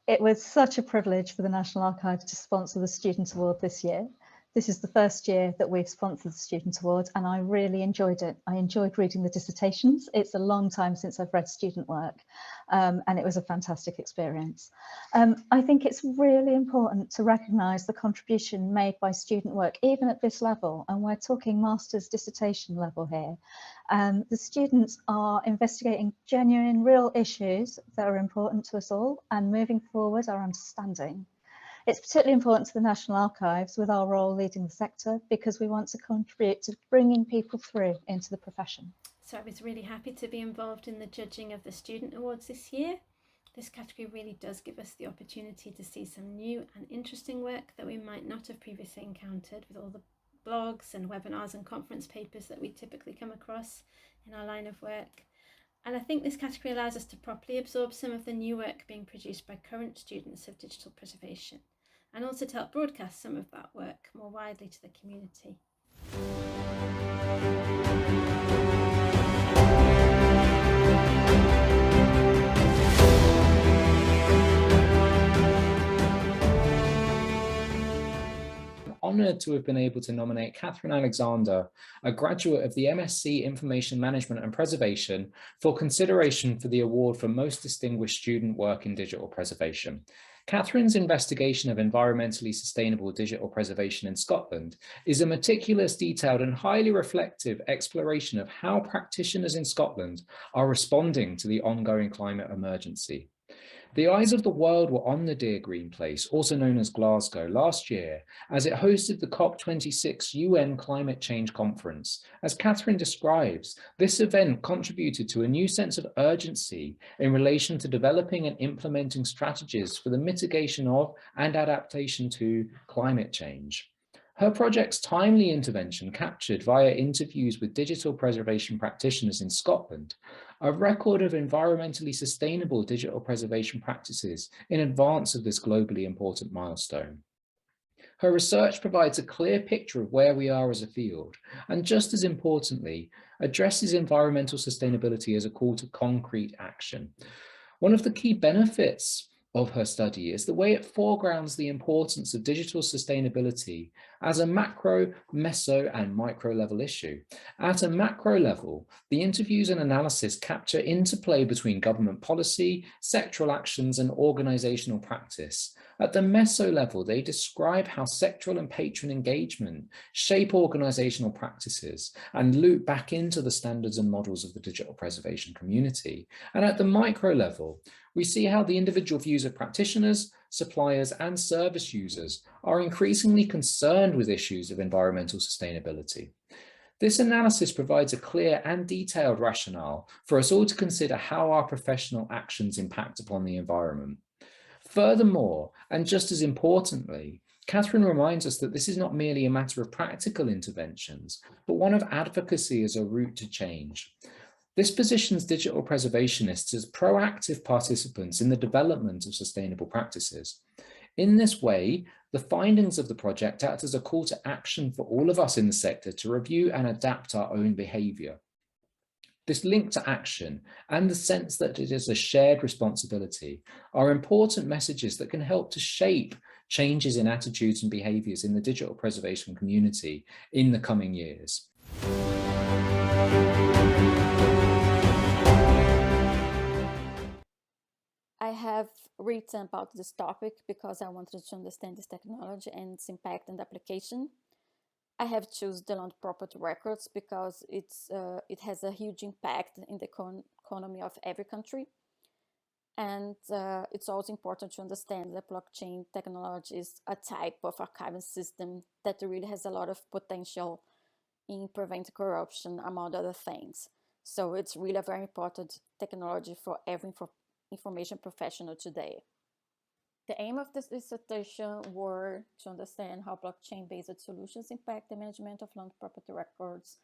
It was such a privilege for the National Archives to sponsor the Student Award this year. This is the first year that we've sponsored the Student Award, and I really enjoyed it. I enjoyed reading the dissertations. It's a long time since I've read student work, and it was a fantastic experience. I think it's really important to recognise the contribution made by student work, even at this level, and we're talking master's dissertation level here. The students are investigating genuine, real issues that are important to us all and moving forward our understanding. It's particularly important to the National Archives with our role leading the sector because we want to contribute to bringing people through into the profession. So I was really happy to be involved in the judging of the Student Awards this year. This category really does give us the opportunity to see some new and interesting work that we might not have previously encountered with all the blogs and webinars and conference papers that we typically come across in our line of work. And I think this category allows us to properly absorb some of the new work being produced by current students of digital preservation, and also to help broadcast some of that work more widely to the community. Honoured to have been able to nominate Catherine Alexander, a graduate of the MSc Information Management and Preservation, for consideration for the award for Most Distinguished Student Work in Digital Preservation. Catherine's investigation of environmentally sustainable digital preservation in Scotland is a meticulous, detailed and highly reflective exploration of how practitioners in Scotland are responding to the ongoing climate emergency. The eyes of the world were on the Dear Green Place, also known as Glasgow, last year, as it hosted the COP26 UN Climate Change Conference. As Catherine describes, this event contributed to a new sense of urgency in relation to developing and implementing strategies for the mitigation of and adaptation to climate change. Her project's timely intervention captured via interviews with digital preservation practitioners in Scotland a record of environmentally sustainable digital preservation practices in advance of this globally important milestone. Her research provides a clear picture of where we are as a field, and just as importantly, addresses environmental sustainability as a call to concrete action. One of the key benefits of her study is the way it foregrounds the importance of digital sustainability as a macro, meso, and micro level issue. At a macro level, the interviews and analysis capture interplay between government policy, sectoral actions, and organizational practice. At the meso level, they describe how sectoral and patron engagement shape organizational practices and loop back into the standards and models of the digital preservation community. And at the micro level, we see how the individual views of practitioners, suppliers, and service users are increasingly concerned with issues of environmental sustainability. This analysis provides a clear and detailed rationale for us all to consider how our professional actions impact upon the environment. Furthermore, and just as importantly, Catherine reminds us that this is not merely a matter of practical interventions, but one of advocacy as a route to change. This positions digital preservationists as proactive participants in the development of sustainable practices. In this way, the findings of the project act as a call to action for all of us in the sector to review and adapt our own behaviour. This link to action and the sense that it is a shared responsibility are important messages that can help to shape changes in attitudes and behaviours in the digital preservation community in the coming years. I have written about this topic because I wanted to understand this technology and its impact and application. I have chosen the land property records because it has a huge impact in the economy of every country. And it's also important to understand that blockchain technology is a type of archiving system that really has a lot of potential in preventing corruption, among other things. So it's really a very important technology for every information professional today. The aim of this dissertation were to understand how blockchain-based solutions impact the management of land property records,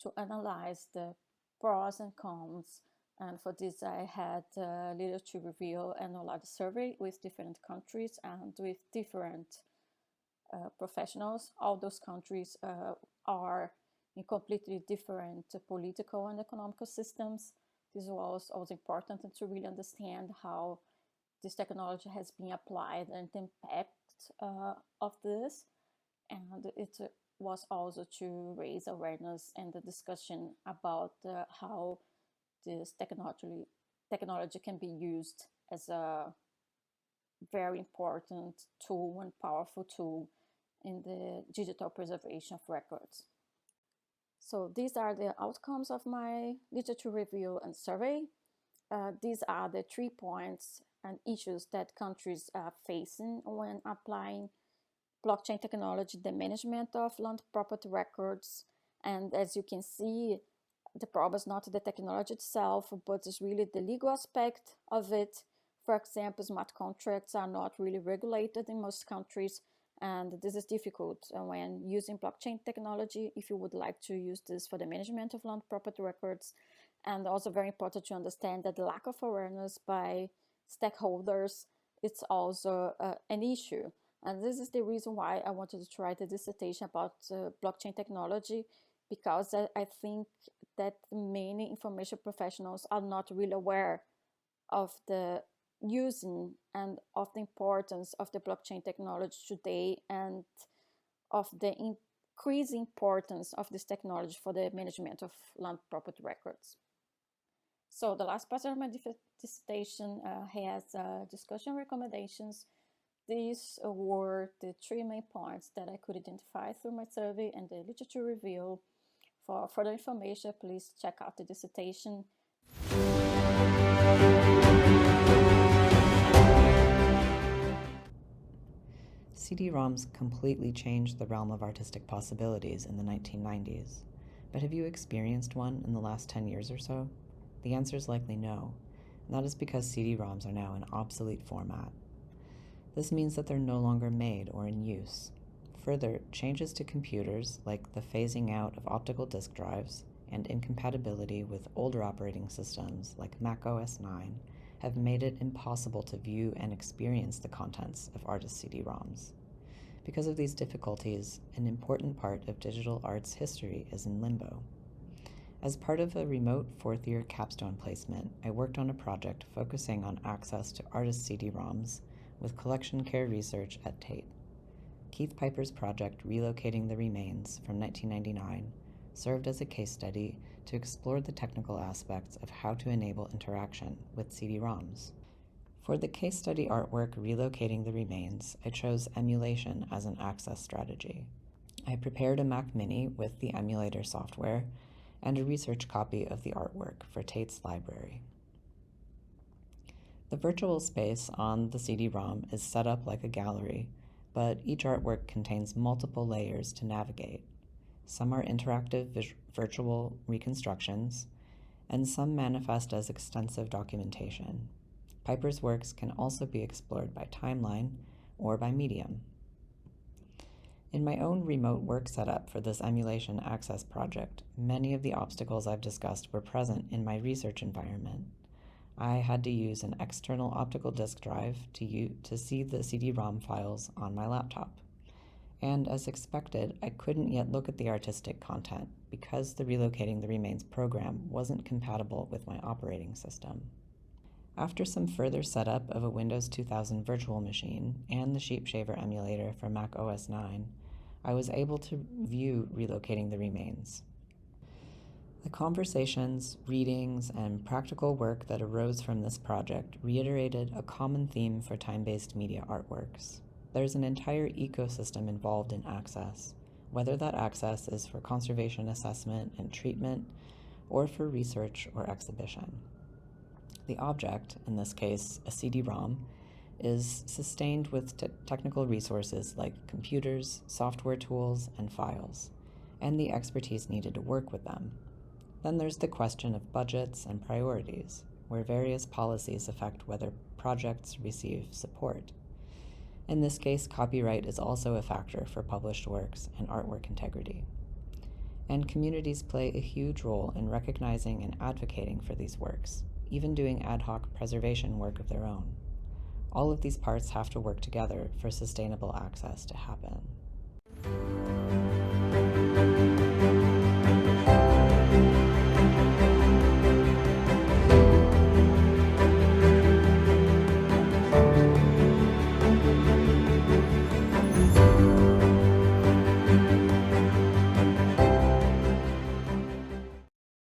to analyze the pros and cons, and for this I had a literature review and knowledge survey with different countries and with different professionals. All those countries are in completely different political and economical systems. This was also important to really understand how this technology has been applied and the impact of this. And it was also to raise awareness and the discussion about how this technology can be used as a very important tool and powerful tool in the digital preservation of records. So these are the outcomes of my literature review and survey. These are the 3 points and issues that countries are facing when applying blockchain technology, the management of land property records. And as you can see, the problem is not the technology itself, but it's really the legal aspect of it. For example, smart contracts are not really regulated in most countries, and this is difficult when using blockchain technology if you would like to use this for the management of land property records. And also very important to understand that the lack of awareness by stakeholders, it's also an issue. And this is the reason why I wanted to write a dissertation about blockchain technology, because I think that many information professionals are not really aware of the using and of the importance of the blockchain technology today, and of the increasing importance of this technology for the management of land property records. So the last part of my dissertation has discussion recommendations. These were the 3 main points that I could identify through my survey and the literature review. For further information, please check out the dissertation. CD-ROMs completely changed the realm of artistic possibilities in the 1990s. But have you experienced one in the last 10 years or so? The answer is likely no, and that is because CD-ROMs are now an obsolete format. This means that they're no longer made or in use. Further, changes to computers, like the phasing out of optical disk drives and incompatibility with older operating systems like Mac OS 9, have made it impossible to view and experience the contents of artist CD-ROMs. Because of these difficulties, an important part of digital art's history is in limbo. As part of a remote 4th-year capstone placement, I worked on a project focusing on access to artist CD-ROMs with collection care research at Tate. Keith Piper's project, Relocating the Remains, from 1999, served as a case study to explore the technical aspects of how to enable interaction with CD-ROMs. For the case study artwork Relocating the Remains, I chose emulation as an access strategy. I prepared a Mac Mini with the emulator software and a research copy of the artwork for Tate's library. The virtual space on the CD-ROM is set up like a gallery, but each artwork contains multiple layers to navigate. Some are interactive virtual reconstructions, and some manifest as extensive documentation. Piper's works can also be explored by timeline or by medium. In my own remote work setup for this emulation access project, many of the obstacles I've discussed were present in my research environment. I had to use an external optical disk drive to see the CD-ROM files on my laptop. And as expected, I couldn't yet look at the artistic content because the Relocating the Remains program wasn't compatible with my operating system. After some further setup of a Windows 2000 virtual machine and the SheepShaver emulator for Mac OS 9, I was able to view Relocating the Remains. The conversations, readings, and practical work that arose from this project reiterated a common theme for time-based media artworks. There's an entire ecosystem involved in access, whether that access is for conservation assessment and treatment, or for research or exhibition. The object, in this case a CD-ROM, is sustained with technical resources like computers, software tools, and files, and the expertise needed to work with them. Then there's the question of budgets and priorities, where various policies affect whether projects receive support. In this case, copyright is also a factor for published works and artwork integrity. And communities play a huge role in recognizing and advocating for these works, even doing ad hoc preservation work of their own. All of these parts have to work together for sustainable access to happen.